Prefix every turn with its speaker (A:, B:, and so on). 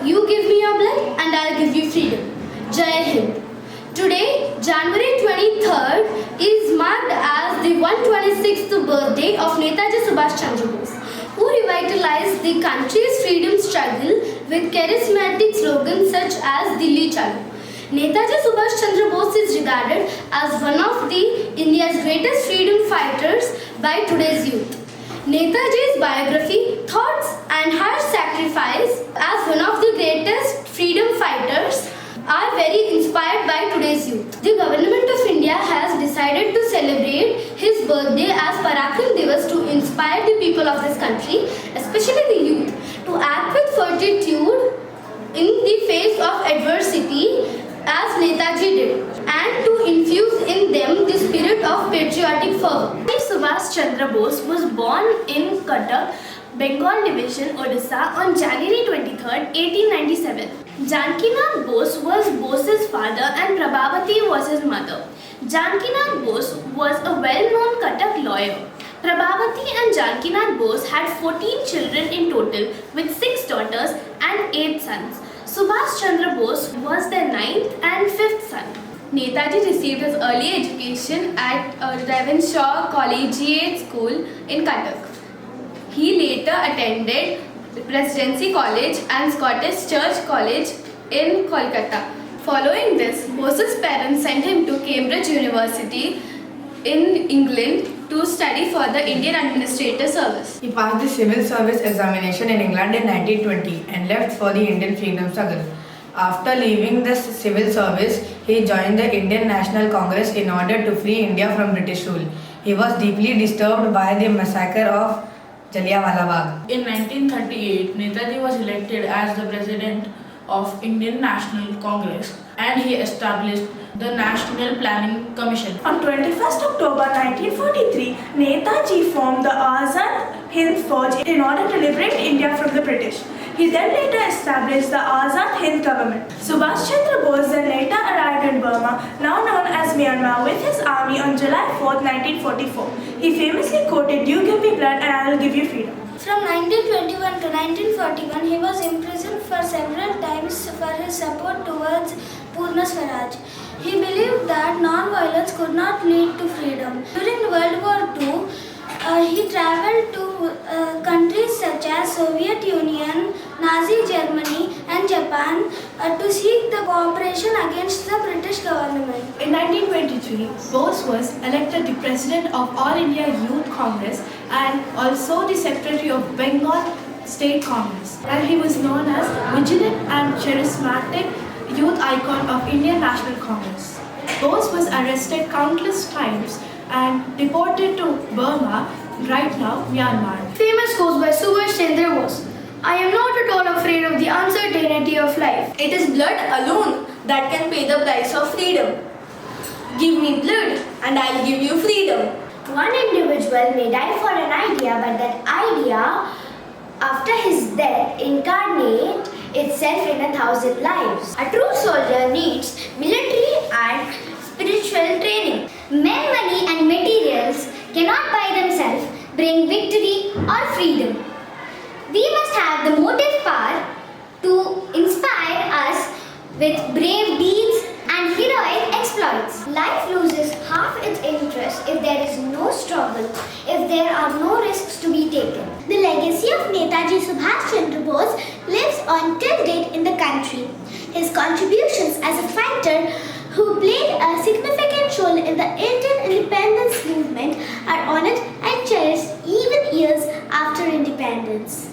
A: You give me your blood and I'll give you freedom. Jai Hind. Today, January 23rd is marked as the 126th birthday of Netaji Subhash Chandra Bose, who revitalized the country's freedom struggle with charismatic slogans such as Dilli Chalo. Netaji Subhash Chandra Bose is regarded as one of the India's greatest freedom fighters by today's youth. Netaji's biography, thoughts and her sacrifice as one of the greatest freedom fighters are very inspired by today's youth. The Government of India has decided to celebrate his birthday as Parakram Divas to inspire the people of this country, especially the youth, to act with fortitude in the face of adversity as Netaji did, and to infuse in them the spirit of patriotic fervour.
B: Subhash Chandra Bose was born in Cuttack, Bengal Division, Odisha on January 23, 1897. Janakinath Bose was Bose's father and Prabhavati was his mother. Janakinath Bose was a well-known Cuttack lawyer. Prabhavati and Janakinath Bose had 14 children in total with 6 daughters and 8 sons. Subhash Chandra Bose was their 9th and 5th son. Netaji received his early education at Ravenshaw Collegiate School in Cuttack. He later attended the Presidency College and Scottish Church College in Kolkata. Following this, Bose's parents sent him to Cambridge University in England to study for the Indian Administrative Service.
C: He passed the civil service examination in England in 1920 and left for the Indian freedom struggle. After leaving the civil service, he joined the Indian National Congress in order to free India from British rule. He was deeply disturbed by the massacre of Jallianwala Bagh.
D: In 1938, Netaji was elected as the president of Indian National Congress and he established the National Planning Commission.
E: On 21st October 1943, Netaji formed the Azad Hind Fauj in order to liberate India from the British. He then later established the Azad Hind government. Subhash Chandra Bose then later arrived in Burma, now known as Myanmar, with his army on July 4, 1944. He famously quoted, "You give me blood and I will give you freedom."
A: From 1921 to 1941, he was imprisoned for several times for his support towards Purna Swaraj. He believed that non-violence could not lead to freedom. During World War II, he travelled to countries such as Soviet Union, Nazi Germany and Japan to seek the cooperation against the British government.
B: In 1923, Bose was elected the president of All India Youth Congress and also the secretary of Bengal State Congress. And he was known as vigilant and charismatic youth icon of Indian National Congress. Bose was arrested countless times and deported to Burma, right now Myanmar.
A: Famous quote by Subhash Chandra Bose: "I am not at all afraid of the uncertainty of life.
B: It is blood alone that can pay the price of freedom. Give me blood and I'll give you freedom."
A: One individual may die for an idea, but that idea, after his death, incarnate itself in 1,000 lives. A true soldier needs military and spiritual training. Men, money and materials cannot by themselves bring victory or freedom. We must have the motive power to inspire us with brave deeds and heroic exploits. Life loses half its interest if there is no struggle, if there are no risks to be taken. The legacy of Netaji Subhash Chandra Bose lives on till date in the country. His contributions as a fighter who played a significant role in the Indian independence movement are honored and cherished even years after independence.